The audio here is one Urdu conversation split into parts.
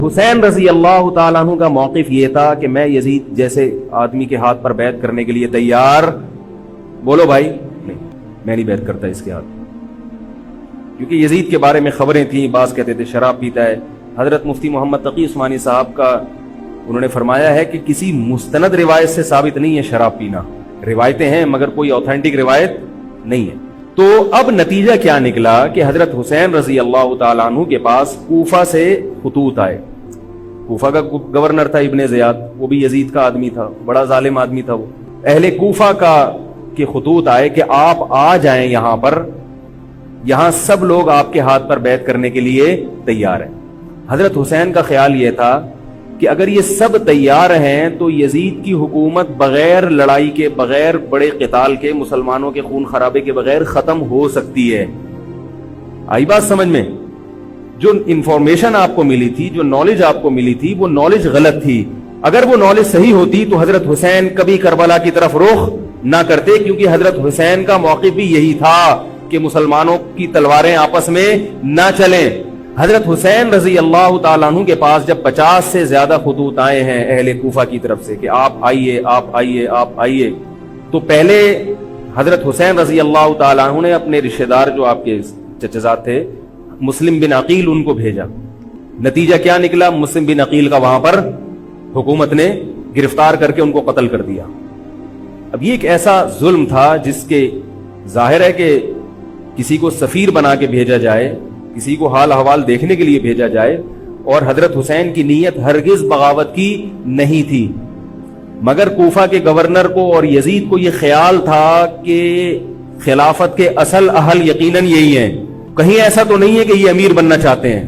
حسین رضی اللہ تعالیٰ عنہ کا موقف یہ تھا کہ میں یزید جیسے آدمی کے ہاتھ پر بیعت کرنے کے لیے تیار، بولو بھائی، نہیں، میں نہیں بیعت کرتا اس کے ہاتھ، کیونکہ یزید کے بارے میں خبریں تھیں، بعض کہتے تھے شراب پیتا ہے۔ حضرت مفتی محمد تقی عثمانی صاحب کا انہوں نے فرمایا ہے کہ کسی مستند روایت سے ثابت نہیں ہے شراب پینا، روایتیں ہیں مگر کوئی اوتھینٹک روایت نہیں ہے۔ تو اب نتیجہ کیا نکلا کہ حضرت حسین رضی اللہ تعالیٰ عنہ کے پاس کوفہ سے خطوط آئے۔ کوفہ کا گورنر تھا ابن زیاد، وہ بھی یزید کا آدمی تھا، بڑا ظالم آدمی تھا وہ۔ اہل کوفہ کے خطوط آئے کہ آپ آ جائیں یہاں پر، یہاں سب لوگ آپ کے ہاتھ پر بیعت کرنے کے لیے تیار ہیں۔ حضرت حسین کا خیال یہ تھا کہ اگر یہ سب تیار ہیں تو یزید کی حکومت بغیر لڑائی کے، بغیر بڑے قتال کے، مسلمانوں کے خون خرابے کے بغیر ختم ہو سکتی ہے۔ آئی بات سمجھ میں؟ جو انفارمیشن آپ کو ملی تھی، جو نالج آپ کو ملی تھی، وہ نالج غلط تھی۔ اگر وہ نالج صحیح ہوتی تو حضرت حسین کبھی کربلا کی طرف رخ نہ کرتے، کیونکہ حضرت حسین کا موقف بھی یہی تھا کہ مسلمانوں کی تلواریں آپس میں نہ چلیں۔ حضرت حسین رضی اللہ تعالیٰ عنہ کے پاس جب 50 سے زیادہ خطوط آئے ہیں اہل کوفہ کی طرف سے کہ آپ آئیے، آپ آئیے، آپ آئیے، تو پہلے حضرت حسین رضی اللہ تعالیٰ عنہ نے اپنے رشتہ دار جو آپ کے چچزاد تھے مسلم بن عقیل، ان کو بھیجا۔ نتیجہ کیا نکلا؟ مسلم بن عقیل کا وہاں پر حکومت نے گرفتار کر کے ان کو قتل کر دیا۔ اب یہ ایک ایسا ظلم تھا جس کے ظاہر ہے کہ کسی کو سفیر بنا کے بھیجا جائے، کسی کو حال احوال دیکھنے کے لیے بھیجا جائے، اور حضرت حسین کی نیت ہرگز بغاوت کی نہیں تھی، مگر کوفہ کے گورنر کو اور یزید کو یہ خیال تھا کہ خلافت کے اصل اہل یقیناً یہی ہیں، کہیں ایسا تو نہیں ہے کہ یہ امیر بننا چاہتے ہیں،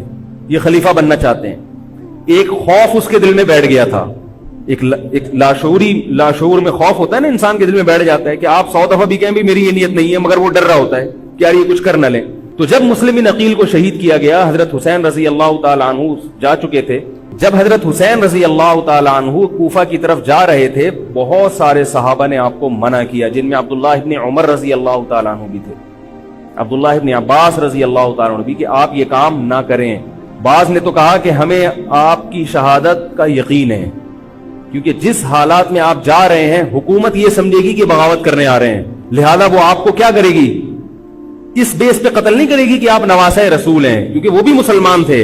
یہ خلیفہ بننا چاہتے ہیں۔ ایک خوف اس کے دل میں بیٹھ گیا تھا، ایک لاشعور میں خوف ہوتا ہے نا، انسان کے دل میں بیٹھ جاتا ہے کہ آپ 100 دفعہ بھی کہیں بھی میری یہ نیت نہیں ہے، مگر وہ ڈر رہا ہوتا ہے کہ یار یہ کچھ کر نہ لیں۔ تو جب مسلم بن عقیل کو شہید کیا گیا، حضرت حسین رضی اللہ تعالیٰ عنہ جا چکے تھے۔ جب حضرت حسین رضی اللہ تعالیٰ عنہ کوفہ کی طرف جا رہے تھے، بہت سارے صحابہ نے آپ کو منع کیا، جن میں عبداللہ ابن عمر رضی اللہ تعالیٰ عنہ بھی تھے، عبداللہ ابن عباس رضی اللہ تعالیٰ عنہ بھی، کہ آپ یہ کام نہ کریں۔ بعض نے تو کہا کہ ہمیں آپ کی شہادت کا یقین ہے، کیونکہ جس حالات میں آپ جا رہے ہیں حکومت یہ سمجھے گی کہ بغاوت کرنے آ رہے ہیں، لہذا وہ آپ کو کیا کرے گی؟ اس بیس پہ قتل نہیں کرے گی کہ آپ نواسہ رسول ہیں، کیونکہ وہ بھی مسلمان تھے،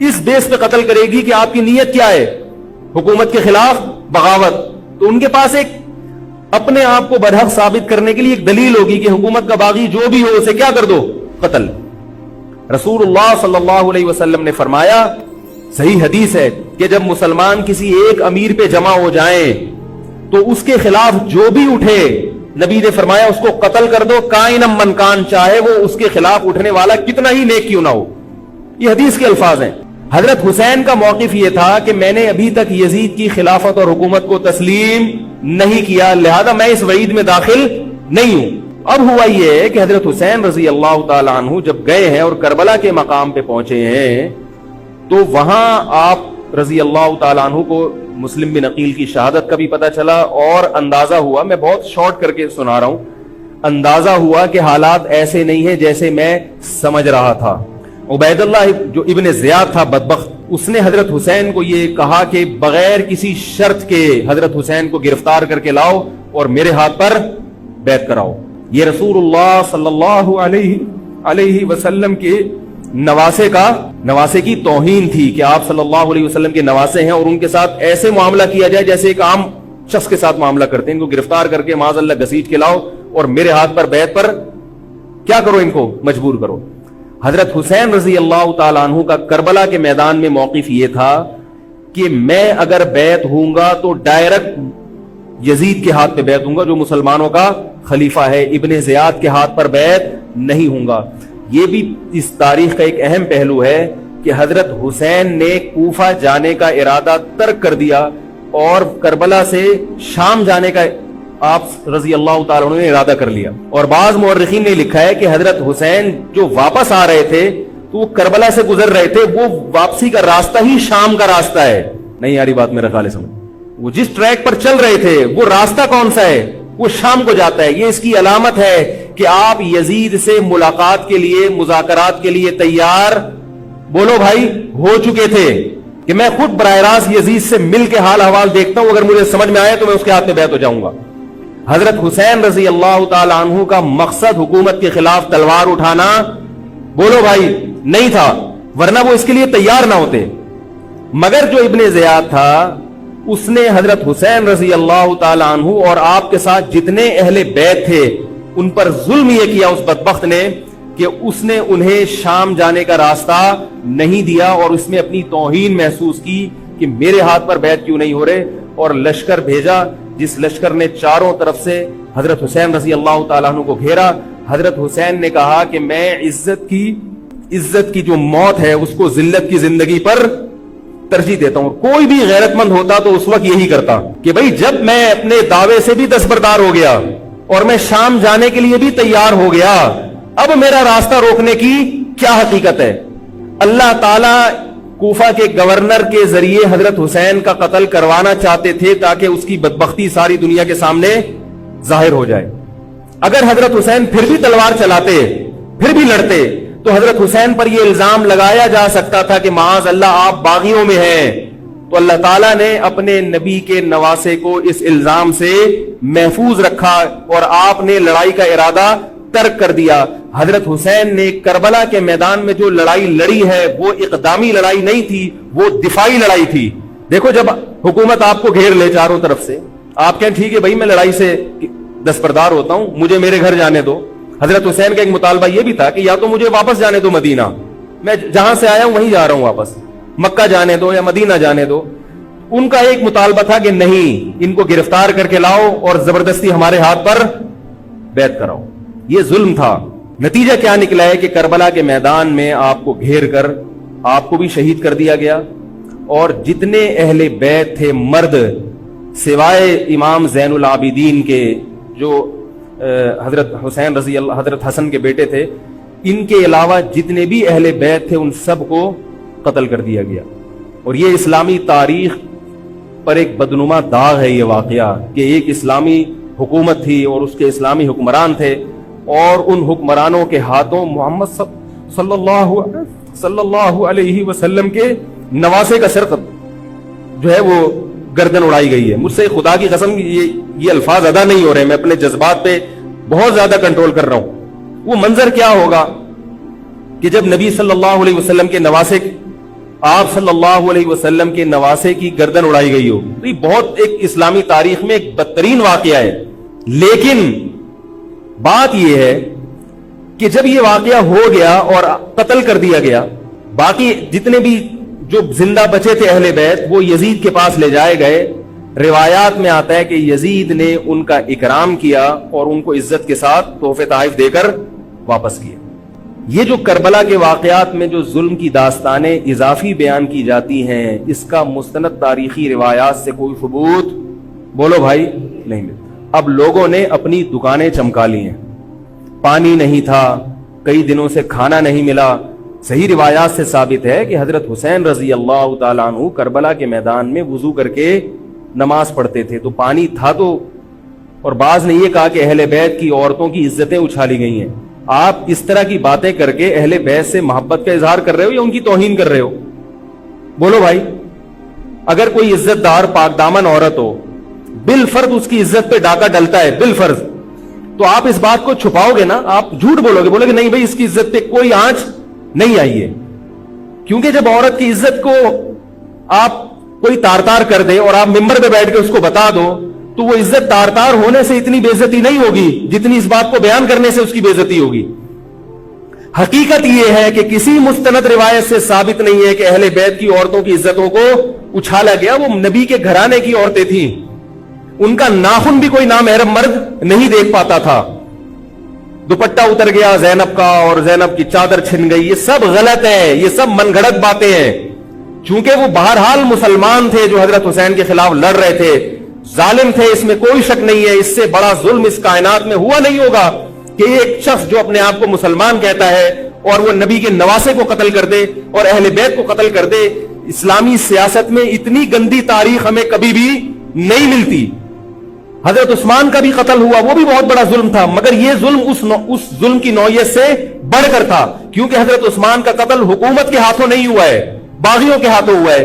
اس بیس پہ قتل کرے گی کہ آپ کی نیت کیا ہے؟ حکومت کے خلاف بغاوت۔ تو ان کے پاس ایک اپنے آپ کو برحق ثابت کرنے کے لیے ایک دلیل ہوگی کہ حکومت کا باغی جو بھی ہو اسے کیا کر دو؟ قتل۔ رسول اللہ صلی اللہ علیہ وسلم نے فرمایا، صحیح حدیث ہے، کہ جب مسلمان کسی ایک امیر پہ جمع ہو جائیں تو اس کے خلاف جو بھی اٹھے، نبی نے فرمایا اس کو قتل کر دو، کائنم من کان، چاہے وہ اس کے خلاف اٹھنے والا کتنا ہی نیک کیوں نہ ہو۔ یہ حدیث کے الفاظ ہیں۔ حضرت حسین کا موقف یہ تھا کہ میں نے ابھی تک یزید کی خلافت اور حکومت کو تسلیم نہیں کیا، لہذا میں اس وعید میں داخل نہیں ہوں۔ اب ہوا یہ کہ حضرت حسین رضی اللہ تعالی عنہ جب گئے ہیں اور کربلا کے مقام پہ پہنچے ہیں، تو وہاں آپ رضی اللہ تعالی عنہ کو مسلم بن عقیل کی شہادت کا بھی پتہ چلا، اور اندازہ ہوا، میں بہت شارٹ کر کے سنا رہا ہوں، اندازہ ہوا کہ حالات ایسے نہیں ہیں جیسے میں سمجھ رہا تھا۔ عبید اللہ جو ابن زیاد تھا بدبخت، اس نے حضرت حسین کو یہ کہا کہ بغیر کسی شرط کے حضرت حسین کو گرفتار کر کے لاؤ اور میرے ہاتھ پر بیعت کراؤ۔ یہ رسول اللہ صلی اللہ علیہ وسلم کے نواسے کی توہین تھی کہ آپ صلی اللہ علیہ وسلم کے نواسے ہیں اور ان کے ساتھ ایسے معاملہ کیا جائے جیسے ایک عام شخص کے ساتھ معاملہ کرتے ہیں، ان کو گرفتار کر کے معاذ اللہ گھسیٹ کے لاؤ اور میرے ہاتھ پر بیعت پر کیا کرو، ان کو مجبور کرو۔ حضرت حسین رضی اللہ تعالیٰ عنہ کا کربلا کے میدان میں موقف یہ تھا کہ میں اگر بیعت ہوں گا تو ڈائریکٹ یزید کے ہاتھ پہ بیعت ہوں گا جو مسلمانوں کا خلیفہ ہے، ابن زیاد کے ہاتھ پر بیعت نہیں ہوں گا۔ یہ بھی اس تاریخ کا ایک اہم پہلو ہے کہ حضرت حسین نے کوفہ جانے کا ارادہ ترک کر دیا اور کربلا سے شام جانے کا آپ رضی اللہ تعالیٰ عنہ نے ارادہ کر لیا۔ اور بعض مورخین نے لکھا ہے کہ حضرت حسین جو واپس آ رہے تھے تو وہ کربلا سے گزر رہے تھے، وہ واپسی کا راستہ ہی شام کا راستہ ہے۔ نہیں یاری بات میرا خیال ہے سمجھ، وہ جس ٹریک پر چل رہے تھے وہ راستہ کون سا ہے؟ وہ شام کو جاتا ہے۔ یہ اس کی علامت ہے کہ آپ یزید سے ملاقات کے لیے، مذاکرات کے لیے تیار، بولو بھائی، ہو چکے تھے۔ کہ میں خود براہ راست یزید سے مل کے حال احوال دیکھتا ہوں, اگر مجھے سمجھ میں آئے تو میں اس کے ہاتھ میں بیعت ہو جاؤں گا. حضرت حسین رضی اللہ تعالی عنہ کا مقصد حکومت کے خلاف تلوار اٹھانا, بولو بھائی, نہیں تھا, ورنہ وہ اس کے لیے تیار نہ ہوتے. مگر جو ابن زیاد تھا اس نے حضرت حسین رضی اللہ تعالی عنہ اور آپ کے ساتھ جتنے اہل بیت تھے ان پر ظلم یہ کیا اس بدبخت نے کہ اس نے انہیں شام جانے کا راستہ نہیں دیا, اور اس میں اپنی توہین محسوس کی کہ میرے ہاتھ پر بیعت کیوں نہیں ہو رہے, اور لشکر بھیجا جس لشکر نے چاروں طرف سے حضرت حسین رضی اللہ تعالیٰ عنہ کو گھیرا. حضرت حسین نے کہا کہ میں عزت کی جو موت ہے اس کو ذلت کی زندگی پر ترجیح دیتا ہوں. کوئی بھی غیرت مند ہوتا تو اس وقت یہی کرتا کہ بھئی جب میں اپنے دعوے سے بھی دستبردار ہو گیا اور میں شام جانے کے لیے بھی تیار ہو گیا, اب میرا راستہ روکنے کی کیا حقیقت ہے. اللہ تعالیٰ کوفہ کے گورنر کے ذریعے حضرت حسین کا قتل کروانا چاہتے تھے تاکہ اس کی بدبختی ساری دنیا کے سامنے ظاہر ہو جائے. اگر حضرت حسین پھر بھی تلوار چلاتے, پھر بھی لڑتے, تو حضرت حسین پر یہ الزام لگایا جا سکتا تھا کہ معاذ اللہ آپ باغیوں میں ہیں. تو اللہ تعالیٰ نے اپنے نبی کے نواسے کو اس الزام سے محفوظ رکھا اور آپ نے لڑائی کا ارادہ ترک کر دیا. حضرت حسین نے کربلا کے میدان میں جو لڑائی لڑی ہے وہ اقدامی لڑائی نہیں تھی, وہ دفاعی لڑائی تھی. دیکھو جب حکومت آپ کو گھیر لے چاروں طرف سے, آپ کہیں ٹھیک ہے بھائی میں لڑائی سے دستبردار ہوتا ہوں, مجھے میرے گھر جانے دو. حضرت حسین کا ایک مطالبہ یہ بھی تھا کہ یا تو مجھے واپس جانے دو مدینہ, میں جہاں سے آیا ہوں وہیں جا رہا ہوں واپس, مکہ جانے دو یا مدینہ جانے دو. ان کا ایک مطالبہ تھا کہ نہیں, ان کو گرفتار کر کے لاؤ اور زبردستی ہمارے ہاتھ پر بیعت کراؤ. یہ ظلم تھا. نتیجہ کیا نکلا ہے کہ کربلا کے میدان میں آپ کو گھیر کر آپ کو بھی شہید کر دیا گیا, اور جتنے اہل بیت تھے مرد سوائے امام زین العابدین کے جو حضرت حسین رضی اللہ حضرت حسن کے بیٹے تھے, ان کے علاوہ جتنے بھی اہل بیت تھے ان سب کو قتل کر دیا گیا. اور یہ اسلامی تاریخ پر ایک بدنما داغ ہے یہ واقعہ کہ ایک اسلامی حکومت تھی اور اس کے اسلامی حکمران تھے, اور ان حکمرانوں کے ہاتھوں محمد صلی اللہ علیہ وسلم کے نواسے کا سر جو ہے وہ گردن اڑائی گئی ہے. مجھ سے خدا کی قسم یہ الفاظ ادا نہیں ہو رہے, میں اپنے جذبات پہ بہت زیادہ کنٹرول کر رہا ہوں. وہ منظر کیا ہوگا کہ جب نبی صلی اللہ علیہ وسلم کے نواسے, آپ صلی اللہ علیہ وسلم کے نواسے کی گردن اڑائی گئی ہو. تو یہ بہت ایک اسلامی تاریخ میں ایک بدترین واقعہ ہے. لیکن بات یہ ہے کہ جب یہ واقعہ ہو گیا اور قتل کر دیا گیا, باقی جتنے بھی جو زندہ بچے تھے اہل بیت وہ یزید کے پاس لے جائے گئے. روایات میں آتا ہے کہ یزید نے ان کا اکرام کیا اور ان کو عزت کے ساتھ تحفے تحائف دے کر واپس کیا. یہ جو کربلا کے واقعات میں جو ظلم کی داستانیں اضافی بیان کی جاتی ہیں, اس کا مستند تاریخی روایات سے کوئی ثبوت بولو بھائی نہیں ملتا. اب لوگوں نے اپنی دکانیں چمکا لی ہیں, پانی نہیں تھا, کئی دنوں سے کھانا نہیں ملا. صحیح روایات سے ثابت ہے کہ حضرت حسین رضی اللہ تعالیٰ عنہ کربلا کے میدان میں وضو کر کے نماز پڑھتے تھے تو پانی تھا تو, اور بعض نے یہ کہا کہ اہل بیت کی عورتوں کی عزتیں اچھالی گئی ہیں. آپ اس طرح کی باتیں کر کے اہل بیت سے محبت کا اظہار کر رہے ہو یا ان کی توہین کر رہے ہو؟ بولو بھائی. اگر کوئی عزت دار پاک دامن عورت ہو, بالفرض اس کی عزت پہ ڈاکہ ڈلتا ہے بالفرض, تو آپ اس بات کو چھپاؤ گے نا, آپ جھوٹ بولو گے, بولو گے نہیں بھائی اس کی عزت پہ کوئی آنچ نہیں آئی ہے. کیونکہ جب عورت کی عزت کو آپ کوئی تار تار کر دے اور آپ ممبر پہ بیٹھ کے اس کو بتا دو تو وہ عزت تار تار ہونے سے اتنی بے عزتی نہیں ہوگی جتنی اس بات کو بیان کرنے سے اس کی بے عزتی ہوگی. حقیقت یہ ہے کہ کسی مستند روایت سے ثابت نہیں ہے کہ اہل بیت کی عورتوں کی عزتوں کو اچھالا گیا. وہ نبی کے گھرانے کی عورتیں تھیں, ان کا ناخن بھی کوئی نامحرم مرد نہیں دیکھ پاتا تھا. دوپٹہ اتر گیا زینب کا اور زینب کی چادر چھن گئی, یہ سب غلط ہے, یہ سب من گھڑت باتیں ہیں. چونکہ وہ بہرحال مسلمان تھے جو حضرت حسین کے خلاف لڑ رہے تھے, ظالم تھے, اس میں کوئی شک نہیں ہے. اس سے بڑا ظلم اس کائنات میں ہوا نہیں ہوگا کہ ایک شخص جو اپنے آپ کو مسلمان کہتا ہے اور وہ نبی کے نواسے کو قتل کر دے اور اہل بیت کو قتل کر دے. اسلامی سیاست میں اتنی گندی تاریخ ہمیں کبھی بھی نہیں ملتی. حضرت عثمان کا بھی قتل ہوا, وہ بھی بہت بڑا ظلم تھا, مگر یہ ظلم اس ظلم کی نوعیت سے بڑھ کر تھا, کیونکہ حضرت عثمان کا قتل حکومت کے ہاتھوں نہیں ہوا ہے, باغیوں کے ہاتھوں ہوا ہے.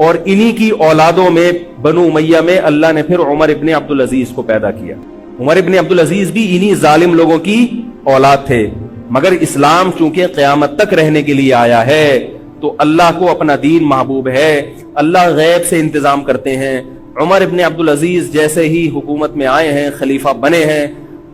اور انہی کی اولادوں میں بنو امیہ میں اللہ نے پھر عمر ابن عبدالعزیز کو پیدا کیا. عمر ابن عبدالعزیز بھی انہی ظالم لوگوں کی اولاد تھے، مگر اسلام چونکہ قیامت تک رہنے کے لیے آیا ہے تو اللہ کو اپنا دین محبوب ہے، اللہ غیب سے انتظام کرتے ہیں. عمر ابن عبدالعزیز جیسے ہی حکومت میں آئے ہیں، خلیفہ بنے ہیں،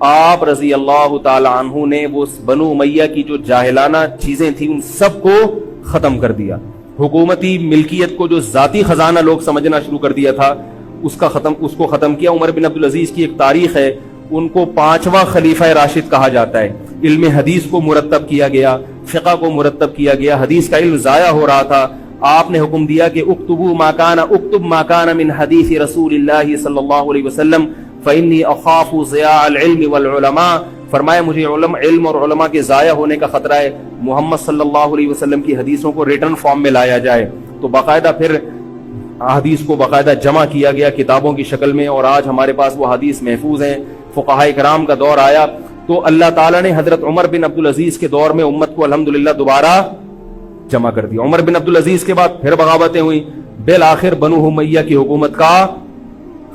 آپ رضی اللہ تعالی عنہ نے وہ بنو امیہ کی جو جاہلانہ چیزیں تھیں ان سب کو ختم کر دیا. حکومتی ملکیت کو جو ذاتی خزانہ لوگ سمجھنا شروع کر دیا تھا اس کو ختم کیا. عمر بن عبدالعزیز کی ایک تاریخ ہے، ان کو 5واں خلیفہ راشد کہا جاتا ہے. علم حدیث کو مرتب کیا گیا، فقہ کو مرتب کیا گیا، حدیث کا علم ضائع ہو رہا تھا. آپ نے حکم دیا کہ اکتب ما کان من حدیث رسول اللہ صلی اللہ علیہ وسلم فإنی اخاف ضیاع العلم والعلماء. فرمایا مجھے علم اور علماء کے ضائع ہونے کا خطرہ ہے، محمد صلی اللہ علیہ وسلم کی حدیثوں کو ریٹن فارم میں لایا جائے. تو باقاعدہ پھر حدیث کو باقاعدہ جمع کیا گیا کتابوں کی شکل میں، اور آج ہمارے پاس وہ حدیث محفوظ ہیں. فقہاء کرام کا دور آیا تو اللہ تعالیٰ نے حضرت عمر بن عبدالعزیز کے دور میں امت کو الحمدللہ دوبارہ جمع کر دیا. عمر بن عبدالعزیز کے بعد پھر بغاوتیں ہوئیں، بالآخر بنو امیہ کی حکومت کا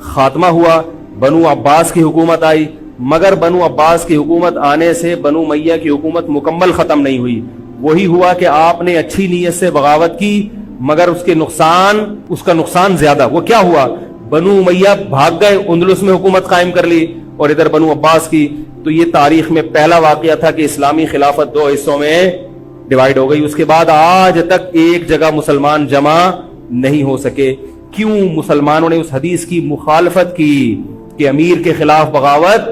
خاتمہ ہوا، بنو عباس کی حکومت آئی. مگر بنو عباس کی حکومت آنے سے بنو امیہ کی حکومت مکمل ختم نہیں ہوئی. وہی ہوا کہ آپ نے اچھی نیت سے بغاوت کی مگر اس کا نقصان زیادہ. وہ کیا ہوا؟ بنو امیہ بھاگ گئے، اندلس میں حکومت قائم کر لی، اور ادھر بنو عباس کی. تو یہ تاریخ میں پہلا واقعہ تھا کہ اسلامی خلافت 2 حصوں میں ڈیوائیڈ ہو گئی. اس کے بعد آج تک ایک جگہ مسلمان جمع نہیں ہو سکے. کیوں؟ مسلمانوں نے اس حدیث کی مخالفت کی کہ امیر کے خلاف بغاوت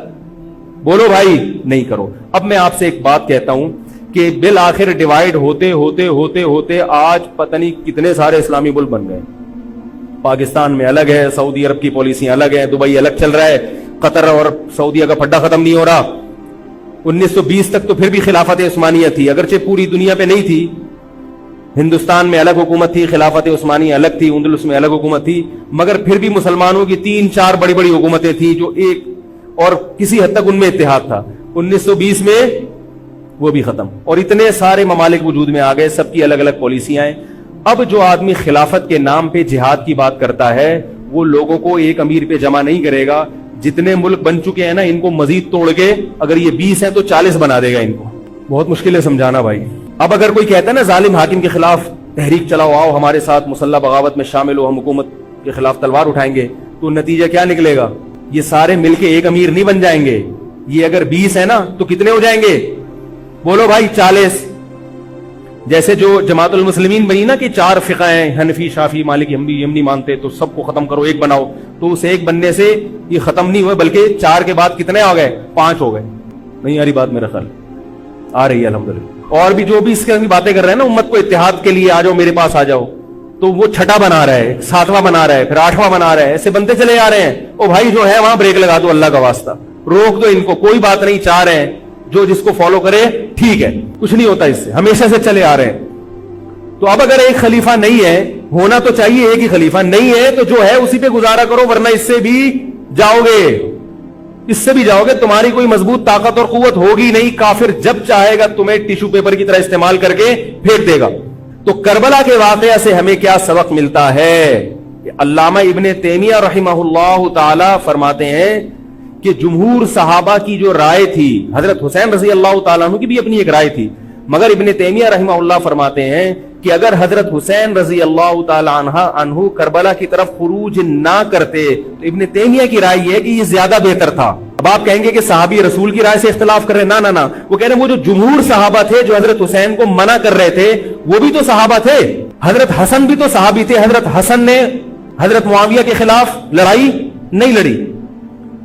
بولو بھائی نہیں کرو. اب میں آپ سے ایک بات کہتا ہوں کہ بالآخر ڈیوائیڈ ہوتے ہوتے ہوتے ہوتے آج پتہ نہیں کتنے سارے اسلامی ملک بن گئے. پاکستان میں الگ ہے، سعودی عرب کی پالیسیاں الگ ہیں، دبئی الگ چل رہا ہے، قطر اور سعودیہ کا پھڈا ختم نہیں ہو رہا. 1920 تک تو پھر بھی خلافت عثمانیہ تھی، اگرچہ پوری دنیا پہ نہیں تھی. ہندوستان میں الگ حکومت تھی، خلافت عثمانیہ الگ تھی، اندلس میں الگ حکومت تھی، مگر پھر بھی مسلمانوں کی 3-4 بڑی بڑی حکومتیں تھیں جو ایک اور کسی حد تک ان میں اتحاد تھا. 1920 میں وہ بھی ختم، اور اتنے سارے ممالک وجود میں آ گئے، سب کی الگ الگ پالیسیاں ہیں. اب جو آدمی خلافت کے نام پہ جہاد کی بات کرتا ہے وہ لوگوں کو ایک امیر پہ جمع نہیں کرے گا. جتنے ملک بن چکے ہیں نا ان کو مزید توڑ کے اگر یہ 20 ہیں تو 40 بنا دے گا. ان کو بہت مشکل ہے سمجھانا بھائی. اب اگر کوئی کہتا ہے نا ظالم حاکم کے خلاف تحریک چلاؤ، آؤ ہمارے ساتھ مسلح بغاوت میں شامل ہو، ہم حکومت کے خلاف تلوار اٹھائیں گے، تو نتیجہ کیا نکلے گا؟ یہ سارے مل کے ایک امیر نہیں بن جائیں گے. یہ اگر 20 ہے نا تو کتنے ہو جائیں گے؟ بولو بھائی 40. جیسے جو جماعت المسلمین بنی نا کہ 4 فقہ ہیں، حنفی، شافعی، مالکی، حنبلی، ہم نہیں مانتے، تو سب کو ختم کرو، ایک بناؤ. تو اس ایک بننے سے یہ ختم نہیں ہوئے بلکہ 4 کے بعد کتنے آ گئے؟ 5 ہو گئے. نہیں آ رہی بات؟ میرا خیال آ رہی ہے الحمدللہ. اور بھی جو بھی اس کے باتیں کر رہے ہیں نا امت کو اتحاد کے لیے آ جاؤ میرے پاس آ جاؤ، تو وہ 6واں بنا رہا ہے، 7واں بنا رہا ہے، پھر 8واں بنا رہا ہے، ایسے بنتے چلے آ رہے ہیں. او بھائی جو ہے وہاں بریک لگا دو، اللہ کا واسطہ روک دو ان کو. کوئی بات نہیں، 4 ہیں، جو جس کو فالو کرے ٹھیک ہے، کچھ نہیں ہوتا اس سے، ہمیشہ سے چلے آ رہے ہیں. تو اب اگر ایک خلیفہ نہیں ہے، ہونا تو چاہیے ایک ہی خلیفہ، نہیں ہے تو جو ہے اسی پہ گزارا کرو، ورنہ اس سے بھی جاؤ گے، تمہاری کوئی مضبوط طاقت اور قوت ہوگی نہیں. کافر جب چاہے گا تمہیں ٹیشو پیپر کی طرح استعمال کر کے پھینک دے گا. تو کربلا کے واقعہ سے ہمیں کیا سبق ملتا ہے؟ علامہ ابن تیمیہ رحمہ اللہ تعالی فرماتے ہیں کہ جمہور صحابہ کی جو رائے تھی، حضرت حسین رضی اللہ تعالیٰ عنہ کی بھی اپنی ایک رائے تھی، مگر ابن تیمیہ رحمہ اللہ فرماتے ہیں کہ اگر حضرت حسین رضی اللہ تعالی عنہ کربلا کی طرف خروج نہ کرتے تو ابن تیمیہ کی رائے یہ ہے کہ یہ زیادہ بہتر تھا. اب آپ کہیں گے کہ صحابی رسول کی رائے سے اختلاف کر رہے ہیں، نہ وہ کہہ رہے ہیں وہ جو جمہور صحابہ تھے جو حضرت حسین کو منع کر رہے تھے وہ بھی تو صحابہ تھے. حضرت حسن بھی تو صحابی تھے. حضرت حسن نے حضرت معاویہ کے خلاف لڑائی نہیں لڑی.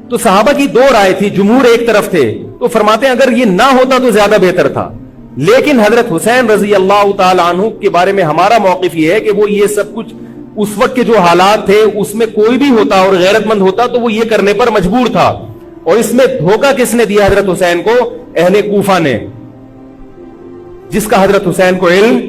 تو صحابہ کی 2 رائے تھی، جمہور ایک طرف تھے. تو فرماتے ہیں اگر یہ نہ ہوتا تو زیادہ بہتر تھا. لیکن حضرت حسین رضی اللہ تعالی عنہ کے بارے میں ہمارا موقف یہ ہے کہ وہ یہ سب کچھ اس وقت کے جو حالات تھے اس میں کوئی بھی ہوتا اور غیرت مند ہوتا تو وہ یہ کرنے پر مجبور تھا. اور اس میں دھوکہ کس نے دیا حضرت حسین کو؟ اہل کوفہ نے، جس کا حضرت حسین کو علم